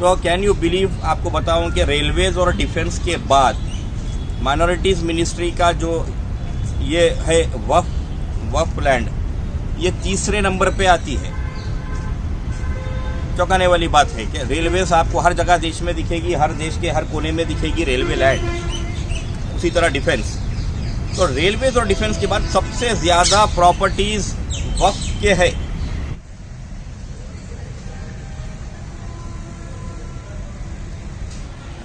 तो can you believe, आपको बताऊं कि रेलवेज और डिफेंस के बाद माइनॉरिटीज़ मिनिस्ट्री का जो ये है वक्फ लैंड, ये तीसरे नंबर पे आती है। चौंकाने वाली बात है कि रेलवेज आपको हर जगह देश में दिखेगी, हर देश के हर कोने में दिखेगी रेलवे लैंड। उसी तरह डिफेंस, तो रेलवेज और डिफेंस के बाद सबसे ज़्यादा प्रॉपर्टीज़ वक्फ के है।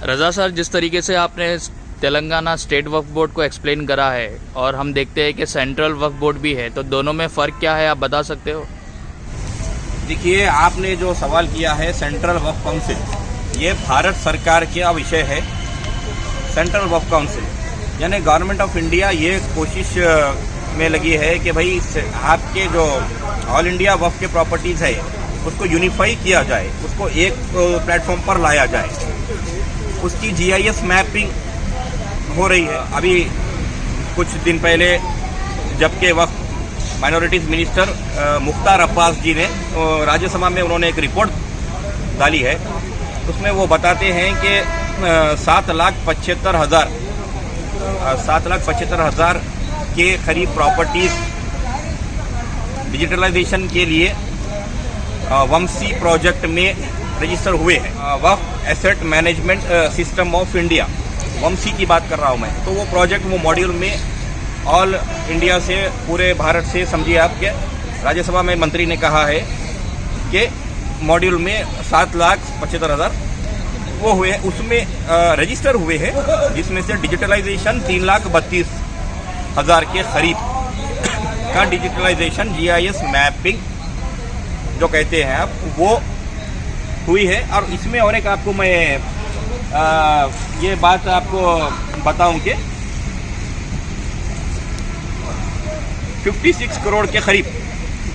रजा सर, जिस तरीके से आपने तेलंगाना स्टेट वक्फ बोर्ड को एक्सप्लेन करा है और हम देखते हैं कि सेंट्रल वक्फ बोर्ड भी है, तो दोनों में फ़र्क क्या है, आप बता सकते हो? देखिए, आपने जो सवाल किया है सेंट्रल वक्फ काउंसिल, ये भारत सरकार का विषय है। सेंट्रल वक्फ काउंसिल यानी गवर्नमेंट ऑफ इंडिया ये कोशिश में लगी है कि भाई आपके जो ऑल इंडिया वक्फ के प्रॉपर्टीज़ है उसको यूनिफाई किया जाए, उसको एक प्लेटफॉर्म पर लाया जाए। उसकी GIS मैपिंग हो रही है। अभी कुछ दिन पहले जबकि वक्त माइनॉरिटीज़ मिनिस्टर मुख्तार अब्बास जी ने राज्यसभा में उन्होंने एक रिपोर्ट डाली है, उसमें वो बताते हैं कि 7,75,000 के करीब प्रॉपर्टीज़ डिजिटलाइजेशन के लिए वंशी प्रोजेक्ट में रजिस्टर हुए हैं। Waqf asset management system of India, Vanshi की बात कर रहा हूँ मैं। तो वो प्रोजेक्ट, वो मॉड्यूल में ऑल इंडिया से, पूरे भारत से समझिए आप के राज्यसभा में मंत्री ने कहा है कि मॉड्यूल में 7,75,000 वो हुए, उसमें रजिस्टर हुए हैं, जिसमें से डिजिटलाइजेशन 3,32,000 के करीब का डिजिटलाइजेशन GIS मैपिंग जो कहते हैं आप, वो हुई है। और इसमें और एक आपको मैं ये बात आपको बताऊं कि 56 करोड़ के करीब,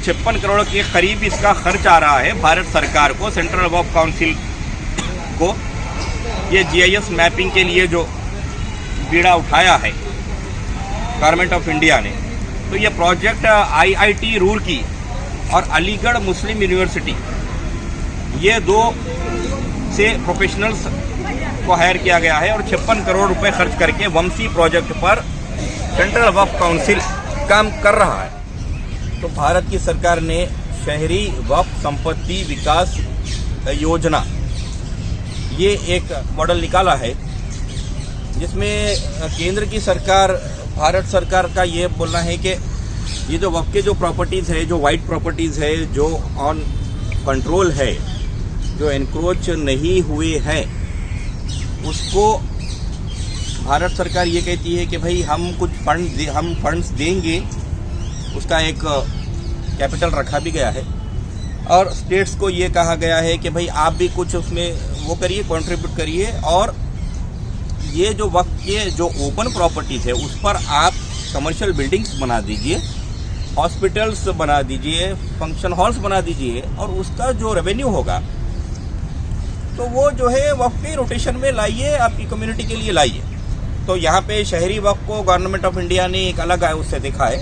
56 करोड़ के करीब इसका खर्च आ रहा है भारत सरकार को, सेंट्रल वक्फ काउंसिल को। ये GIS मैपिंग के लिए जो बीड़ा उठाया है गवर्नमेंट ऑफ इंडिया ने, तो ये प्रोजेक्ट IIT रुड़की और अलीगढ़ मुस्लिम यूनिवर्सिटी, ये दो से प्रोफेशनल्स को हायर किया गया है और 56 करोड़ रुपए खर्च करके वंशी प्रोजेक्ट पर सेंट्रल वक्फ काउंसिल काम कर रहा है। तो भारत की सरकार ने शहरी वक्फ संपत्ति विकास योजना, ये एक मॉडल निकाला है, जिसमें केंद्र की सरकार, भारत सरकार का ये बोलना है कि ये जो वक्फ के जो प्रॉपर्टीज़ है, जो वाइट प्रॉपर्टीज़ है, जो ऑन कंट्रोल है, जो एनक्रोच नहीं हुए हैं, उसको भारत सरकार ये कहती है कि भाई हम कुछ फंड्स देंगे। उसका एक कैपिटल रखा भी गया है और स्टेट्स को ये कहा गया है कि भाई आप भी कुछ उसमें वो करिए, कंट्रीब्यूट करिए, और ये जो वक्त के जो ओपन प्रॉपर्टीज़ है उस पर आप कमर्शियल बिल्डिंग्स बना दीजिए, हॉस्पिटल्स बना दीजिए, फंक्शन हॉल्स बना दीजिए, और उसका जो रेवेन्यू होगा तो वो जो है वक्फ के रोटेशन में लाइए, आपकी कम्युनिटी के लिए लाइए। तो यहाँ पे शहरी वक्फ को गवर्नमेंट ऑफ इंडिया ने एक अलग उससे देखा है,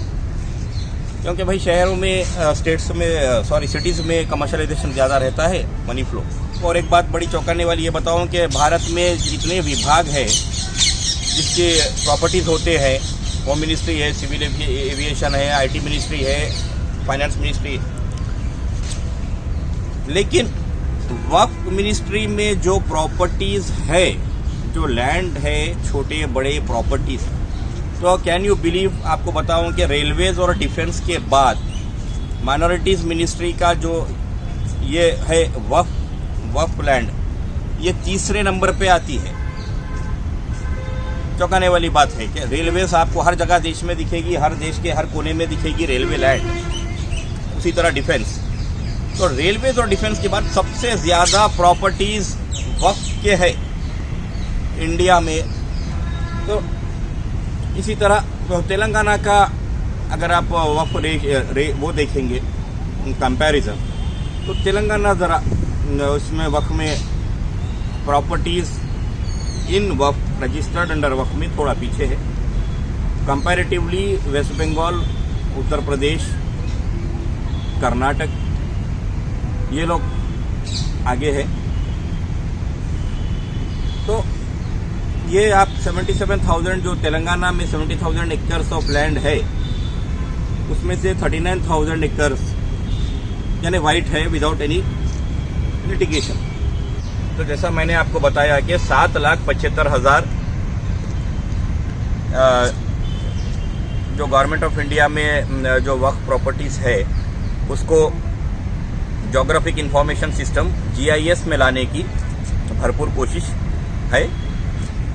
क्योंकि भाई शहरों में, सिटीज़ में कमर्शलाइजेशन ज़्यादा रहता है, मनी फ्लो। और एक बात बड़ी चौंकाने वाली ये बताऊँ कि भारत में जितने विभाग हैं जिसके प्रॉपर्टीज़ होते हैं, होम मिनिस्ट्री है, सिविल एविएशन है, IT मिनिस्ट्री है, फाइनेंस मिनिस्ट्री, लेकिन वक्फ मिनिस्ट्री में जो प्रॉपर्टीज़ है, जो लैंड है, छोटे बड़े प्रॉपर्टीज़, तो कैन यू बिलीव, आपको बताऊं कि रेलवेज और डिफेंस के बाद माइनॉरिटीज़ मिनिस्ट्री का जो ये है वक्फ लैंड, ये तीसरे नंबर पे आती है। चौंकाने वाली बात है कि रेलवेज आपको हर जगह देश में दिखेगी, हर देश के हर कोने में दिखेगी रेलवे लैंड। उसी तरह डिफेंस, तो रेलवेज और डिफेंस के बाद सबसे ज़्यादा प्रॉपर्टीज़ वक्फ के है इंडिया में। तो इसी तरह तो तेलंगाना का अगर आप वक्फ वो देखेंगे कंपैरिजन, तो तेलंगाना ज़रा उसमें वक्फ में प्रॉपर्टीज़ इन वक्फ रजिस्टर्ड अंडर वक्फ में थोड़ा पीछे है कंपैरेटिवली। वेस्ट बंगाल, उत्तर प्रदेश, कर्नाटक, ये लोग आगे है। ये आप 77,000 जो तेलंगाना में 70,000 एकर्स ऑफ लैंड है, उसमें से 39,000 एकर्स यानी वाइट है विदाउट एनी लिटिगेशन। तो जैसा मैंने आपको बताया कि 7,75,000 जो गवर्नमेंट ऑफ इंडिया में जो वक्फ प्रॉपर्टीज है उसको ज्योग्राफिक इंफॉर्मेशन सिस्टम GIS में लाने की भरपूर कोशिश है।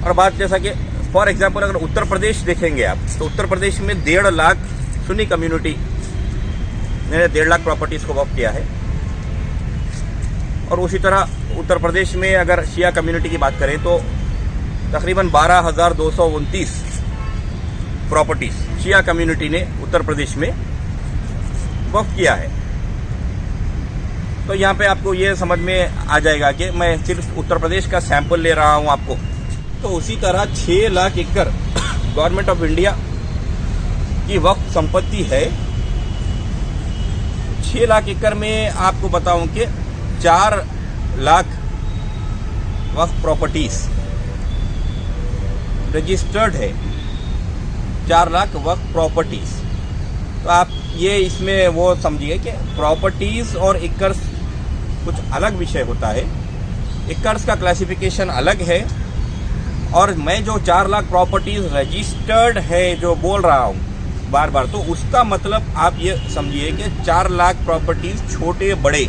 और बात जैसा कि फॉर एग्जांपल अगर उत्तर प्रदेश देखेंगे आप, तो उत्तर प्रदेश में 1.5 लाख सुन्नी कम्युनिटी ने 1.5 लाख प्रॉपर्टीज को वक्फ किया है। और उसी तरह उत्तर प्रदेश में अगर शिया कम्युनिटी की बात करें तो तकरीबन 12,229 प्रॉपर्टीज शिया कम्युनिटी ने उत्तर प्रदेश में वक्फ किया है। तो यहाँ पे आपको ये समझ में आ जाएगा कि मैं सिर्फ उत्तर प्रदेश का सैंपल ले रहा हूँ आपको। तो उसी तरह 6 लाख एकड़ गवर्नमेंट ऑफ इंडिया की वक्फ संपत्ति है। 6 लाख एकड़ में आपको बताऊं कि 4 लाख वक्फ प्रॉपर्टीज रजिस्टर्ड है। 4 लाख वक्फ प्रॉपर्टीज। तो आप ये इसमें वो समझिए कि प्रॉपर्टीज और एकर्स कुछ अलग विषय होता है। एकर्स का क्लासिफिकेशन अलग है और मैं जो 4 लाख प्रॉपर्टीज रजिस्टर्ड है जो बोल रहा हूँ बार बार, तो उसका मतलब आप ये समझिए कि 4 लाख प्रॉपर्टीज छोटे बड़े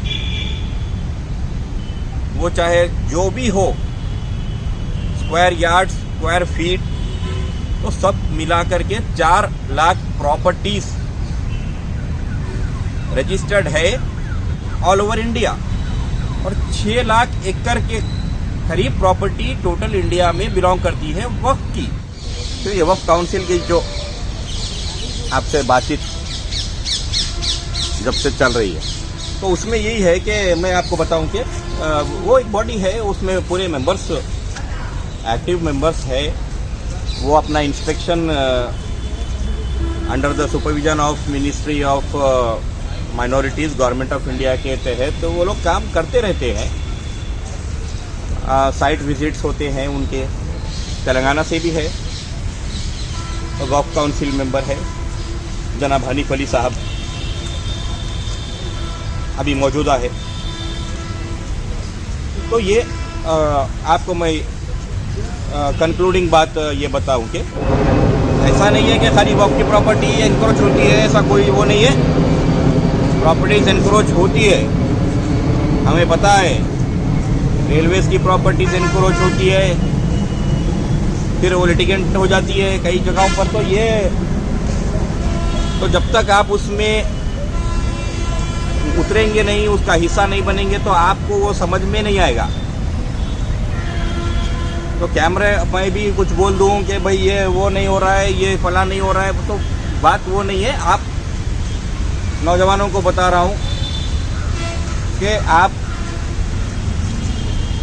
वो चाहे जो भी हो, स्क्वायर यार्ड, स्क्वायर फीट, तो सब मिला करके 4 लाख प्रॉपर्टीज रजिस्टर्ड है ऑल ओवर इंडिया। और 6 लाख एकड़ के करीब प्रॉपर्टी टोटल इंडिया में बिलोंग करती है वक्फ की। तो ये वक्फ काउंसिल की जो आपसे बातचीत जब से चल रही है, तो उसमें यही है कि मैं आपको बताऊं कि वो एक बॉडी है, उसमें पूरे मेंबर्स एक्टिव मेंबर्स है। वो अपना inspection under the supervision of ministry of minorities government of India के तहत तो वो लोग काम करते रहते हैं। साइट विजिट्स होते हैं उनके, तेलंगाना से भी है। तो वक्फ काउंसिल मेंबर है जनाब हनीफ अली साहब, अभी मौजूदा है। तो ये आपको मैं कंक्लूडिंग बात ये बताऊं कि ऐसा नहीं है कि खाली वक्फ की प्रॉपर्टी एनक्रोच होती है, ऐसा कोई वो नहीं है। प्रॉपर्टीज एनक्रोच होती है, हमें पता है। रेलवेज की प्रॉपर्टीज एनक्रोच होती है, फिर वो लिटिगेंट हो जाती है कई जगहों पर। तो ये तो जब तक आप उसमें उतरेंगे नहीं, उसका हिस्सा नहीं बनेंगे, तो आपको वो समझ में नहीं आएगा। तो कैमरे मैं भी कुछ बोल दूं कि भाई ये वो नहीं हो रहा है, ये फला नहीं हो रहा है, तो बात वो नहीं है। आप नौजवानों को बता रहा हूं कि आप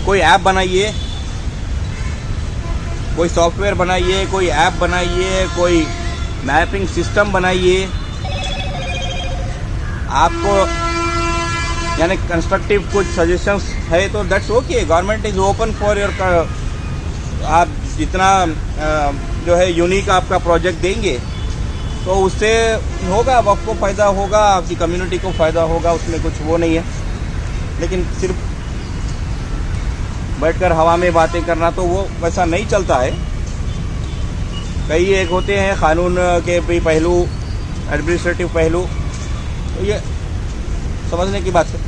कोई ऐप बनाइए, कोई सॉफ्टवेयर बनाइए, कोई ऐप बनाइए, कोई मैपिंग सिस्टम बनाइए। आपको यानी कंस्ट्रक्टिव कुछ सजेशंस है तो that's okay, government is open for your. आप जितना जो है यूनिक आपका प्रोजेक्ट देंगे तो उससे होगा, वक्फ को फ़ायदा होगा, आपकी कम्युनिटी को फ़ायदा होगा, उसमें कुछ वो नहीं है। लेकिन सिर्फ बैठकर हवा में बातें करना तो वो वैसा नहीं चलता है। कई एक होते हैं कानून के भी पहलू, एडमिनिस्ट्रेटिव पहलू, तो ये समझने की बात है।